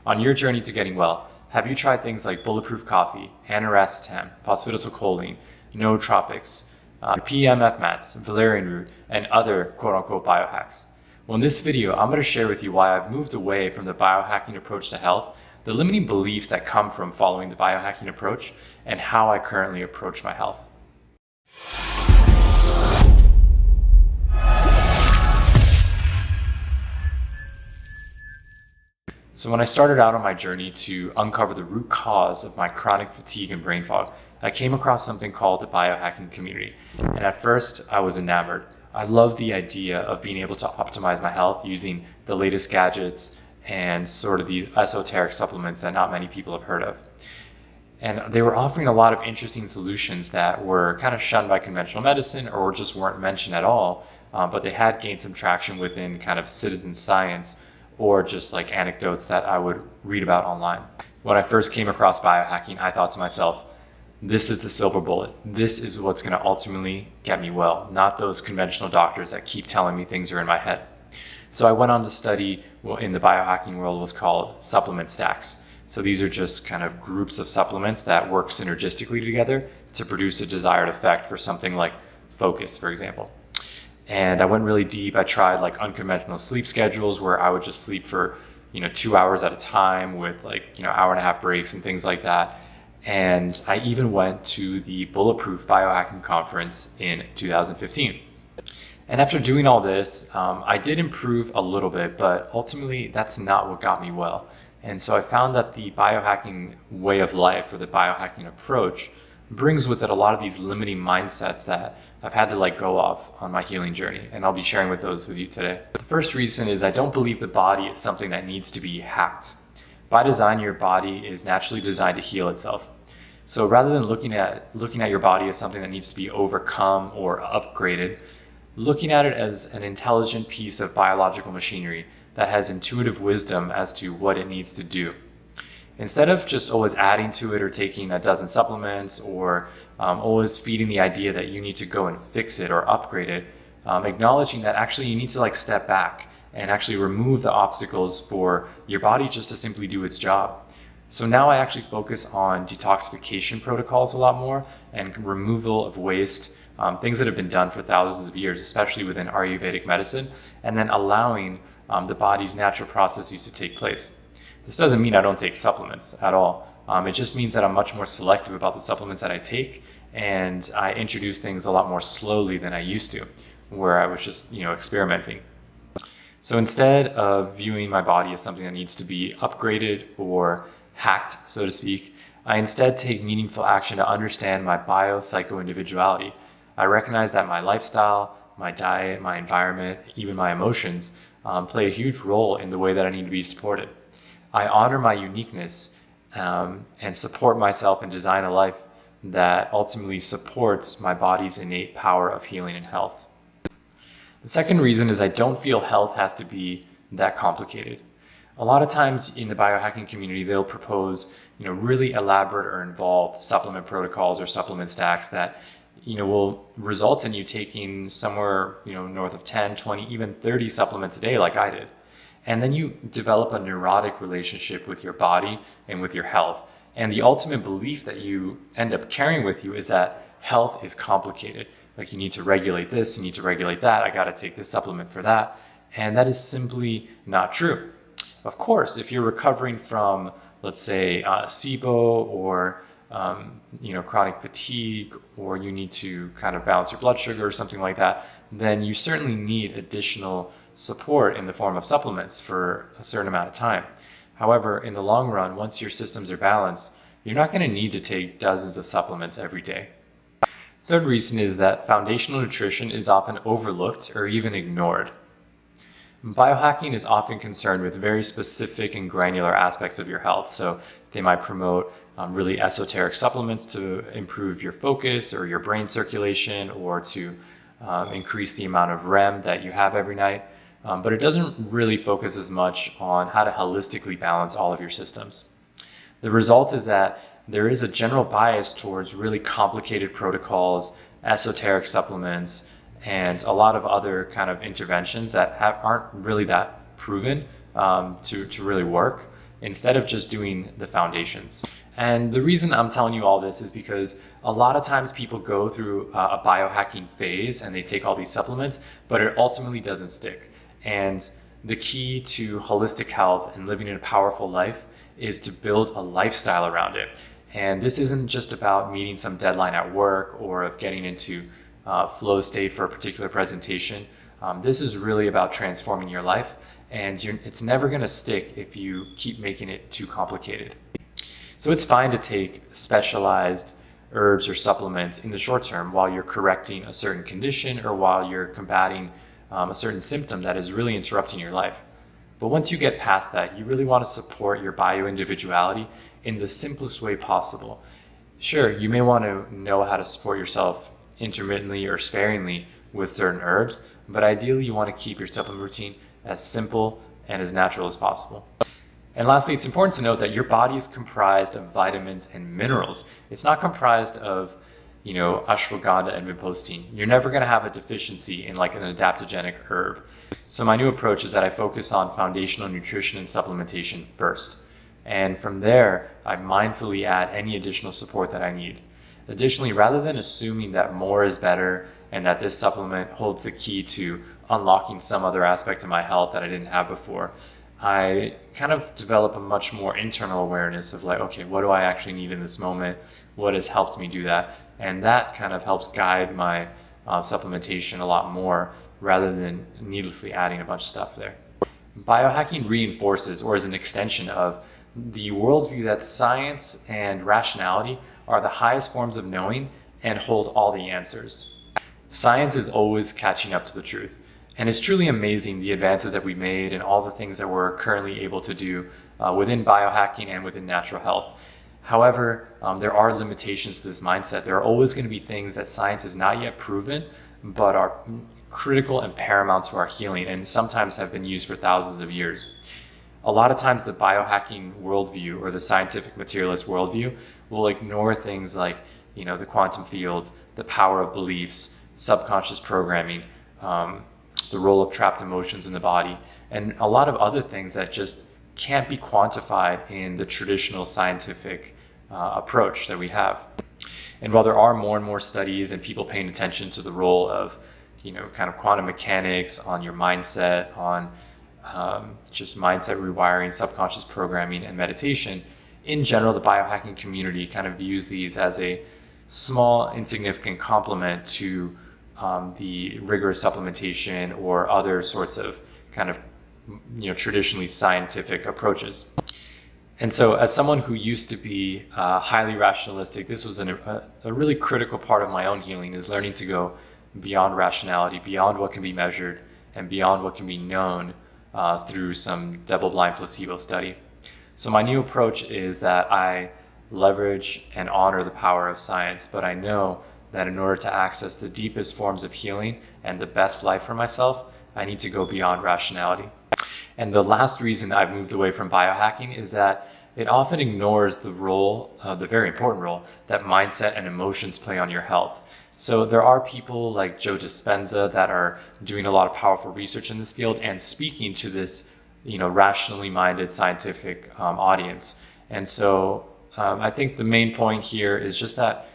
On your journey to getting well, have you tried things like bulletproof coffee, aniracetam, phosphatidylcholine, nootropics, PEMF mats, valerian root, and other quote-unquote biohacks? Well, in this video, I'm going to share with you why I've moved away from the biohacking approach to health, the limiting beliefs that come from following the biohacking approach, and how I currently approach my health. So when I started out on my journey to uncover the root cause of my chronic fatigue and brain fog, I came across something called the biohacking community. And at first, I was enamored. I loved the idea of being able to optimize my health using the latest gadgets and sort of the esoteric supplements that not many people have heard of. And they were offering a lot of interesting solutions that were kind of shunned by conventional medicine or just weren't mentioned at all, but they had gained some traction within kind of citizen science or just like anecdotes that I would read about online. When I first came across biohacking, I thought to myself, this is the silver bullet. This is what's going to ultimately get me well, not those conventional doctors that keep telling me things are in my head. So I went on to study what in the biohacking world was called supplement stacks. So these are just kind of groups of supplements that work synergistically together to produce a desired effect for something like focus, for example. And I went really deep. I tried like unconventional sleep schedules where I would just sleep for 2 hours at a time with hour and a half breaks and things like that. And I even went to the Bulletproof Biohacking Conference in 2015. And after doing all this, I did improve a little bit, but ultimately that's not what got me well. And so I found that the biohacking way of life or the biohacking approach brings with it a lot of these limiting mindsets that I've had to let go of on my healing journey, and I'll be sharing those with you today. The first reason is I don't believe the body is something that needs to be hacked. By design, your body is naturally designed to heal itself. So rather than looking at your body as something that needs to be overcome or upgraded, looking at it as an intelligent piece of biological machinery that has intuitive wisdom as to what it needs to do. Instead of just always adding to it or taking a dozen supplements or always feeding the idea that you need to go and fix it or upgrade it, acknowledging that actually you need to step back and actually remove the obstacles for your body just to simply do its job. So now I actually focus on detoxification protocols a lot more and removal of waste, things that have been done for thousands of years, especially within Ayurvedic medicine, and then allowing the body's natural processes to take place. This doesn't mean I don't take supplements at all. It just means that I'm much more selective about the supplements that I take, and I introduce things a lot more slowly than I used to, where I was just, experimenting. So instead of viewing my body as something that needs to be upgraded or hacked, so to speak, I instead take meaningful action to understand my bio-psycho-individuality. I recognize that my lifestyle, my diet, my environment, even my emotions play a huge role in the way that I need to be supported. I honor my uniqueness and support myself and design a life that ultimately supports my body's innate power of healing and health. The second reason is I don't feel health has to be that complicated. A lot of times in the biohacking community, they'll propose, really elaborate or involved supplement protocols or supplement stacks that, will result in you taking somewhere, north of 10, 20, even 30 supplements a day like I did. And then you develop a neurotic relationship with your body and with your health. And the ultimate belief that you end up carrying with you is that health is complicated. Like you need to regulate this, you need to regulate that, I got to take this supplement for that. And that is simply not true. Of course, if you're recovering from, let's say, SIBO or chronic fatigue, or you need to kind of balance your blood sugar or something like that, then you certainly need additional support in the form of supplements for a certain amount of time. However, in the long run, once your systems are balanced, you're not going to need to take dozens of supplements every day. Third reason is that foundational nutrition is often overlooked or even ignored. Biohacking is often concerned with very specific and granular aspects of your health. So they might promote really esoteric supplements to improve your focus or your brain circulation or to increase the amount of REM that you have every night. But it doesn't really focus as much on how to holistically balance all of your systems. The result is that there is a general bias towards really complicated protocols, esoteric supplements, and a lot of other kind of interventions that aren't really that proven to really work. instead of just doing the foundations. And the reason I'm telling you all this is because a lot of times people go through a biohacking phase and they take all these supplements, but it ultimately doesn't stick. And the key to holistic health and living a powerful life is to build a lifestyle around it. And this isn't just about meeting some deadline at work or of getting into flow state for a particular presentation. This is really about transforming your life, and it's never going to stick if you keep making it too complicated. So it's fine to take specialized herbs or supplements in the short term while you're correcting a certain condition or while you're combating a certain symptom that is really interrupting your life. But once you get past that, you really want to support your bio-individuality in the simplest way possible. Sure, you may want to know how to support yourself intermittently or sparingly with certain herbs, but ideally you want to keep your supplement routine as simple and as natural as possible. And lastly, it's important to note that your body is comprised of vitamins and minerals. It's not comprised of, ashwagandha and vinpostine. You're never going to have a deficiency in like an adaptogenic herb. So my new approach is that I focus on foundational nutrition and supplementation first. And from there, I mindfully add any additional support that I need. Additionally, rather than assuming that more is better and that this supplement holds the key to unlocking some other aspect of my health that I didn't have before, I kind of develop a much more internal awareness of like, okay, what do I actually need in this moment? What has helped me do that? And that kind of helps guide my supplementation a lot more rather than needlessly adding a bunch of stuff there. Biohacking reinforces, or is an extension of, the worldview that science and rationality are the highest forms of knowing and hold all the answers. Science is always catching up to the truth. And it's truly amazing the advances that we made and all the things that we're currently able to do within biohacking and within natural health. However, there are limitations to this mindset. There are always going to be things that science has not yet proven, but are critical and paramount to our healing, and sometimes have been used for thousands of years. A lot of times the biohacking worldview or the scientific materialist worldview will ignore things like, the quantum field, the power of beliefs, subconscious programming, the role of trapped emotions in the body, and a lot of other things that just can't be quantified in the traditional scientific approach that we have. And while there are more and more studies and people paying attention to the role of, kind of quantum mechanics on your mindset, on just mindset rewiring, subconscious programming, and meditation, in general, the biohacking community kind of views these as a small, insignificant complement to the rigorous supplementation or other sorts of kind of, traditionally scientific approaches. And so as someone who used to be highly rationalistic, this was a really critical part of my own healing, is learning to go beyond rationality, beyond what can be measured, and beyond what can be known through some double-blind placebo study. So my new approach is that I leverage and honor the power of science, but I know that in order to access the deepest forms of healing and the best life for myself, I need to go beyond rationality. And the last reason I've moved away from biohacking is that it often ignores the role, the very important role, that mindset and emotions play on your health. So there are people like Joe Dispenza that are doing a lot of powerful research in this field and speaking to this, rationally minded scientific audience. And so I think the main point here is just that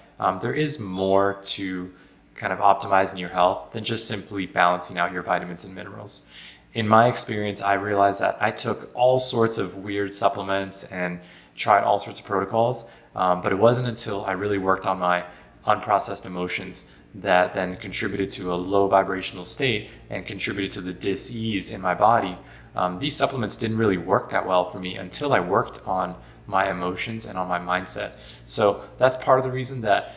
there is more to kind of optimizing your health than just simply balancing out your vitamins and minerals. In my experience, I realized that I took all sorts of weird supplements and tried all sorts of protocols, but it wasn't until I really worked on my unprocessed emotions that then contributed to a low vibrational state and contributed to the dis-ease in my body. These supplements didn't really work that well for me until I worked on my emotions and on my mindset. So that's part of the reason that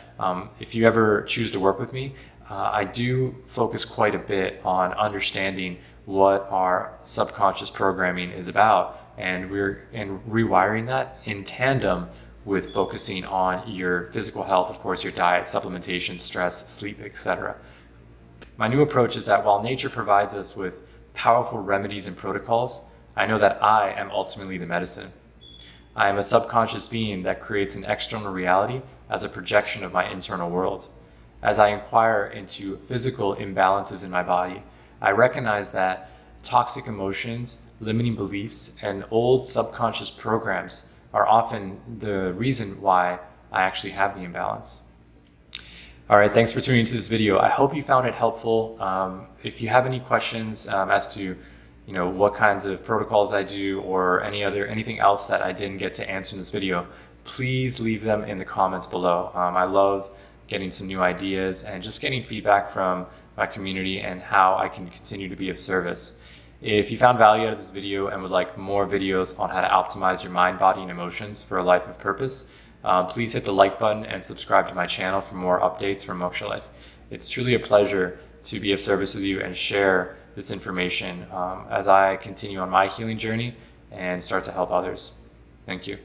if you ever choose to work with me, I do focus quite a bit on understanding what our subconscious programming is about, and rewiring that in tandem with focusing on your physical health, of course, your diet, supplementation, stress, sleep, etc. My new approach is that while nature provides us with powerful remedies and protocols, I know that I am ultimately the medicine. I am a subconscious being that creates an external reality as a projection of my internal world. As I inquire into physical imbalances in my body, I recognize that toxic emotions, limiting beliefs, and old subconscious programs are often the reason why I actually have the imbalance. All right, thanks for tuning into this video. I hope you found it helpful. If you have any questions as to what kinds of protocols I do or anything else that I didn't get to answer in this video, please leave them in the comments below. I love getting some new ideas and just getting feedback from my community and how I can continue to be of service. If you found value out of this video and would like more videos on how to optimize your mind, body, and emotions for a life of purpose, please hit the like button and subscribe to my channel for more updates from Moksha Life. It's truly a pleasure to be of service with you and share this information as I continue on my healing journey and start to help others. Thank you.